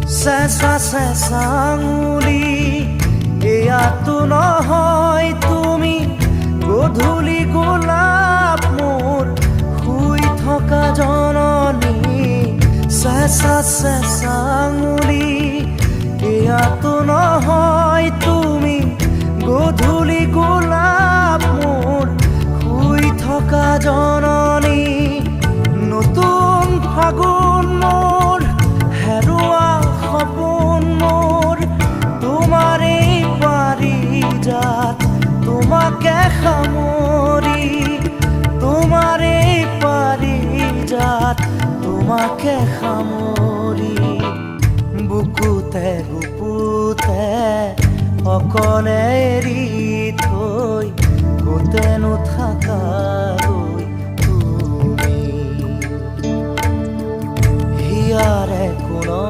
চেঁচা চেঁচা আঙুলি এয়াতো নহয় তুমি গধূলি গোলাপ মোৰ শুই থকা জননী চেঁচা চেঁচা আঙুলি এয়াতো নহয় তুমি গধূলি গোলাপ মোৰ শুই থকা জননী নতুন ফাগুন মোৰ হেৰুৱা সপোন মোৰ তোমাৰে পাৰিজাত তোমাকে সামৰি তোমাৰে পাৰিজাত তোমাকে সামৰি বুকুতে গুপুতে অকলে এৰি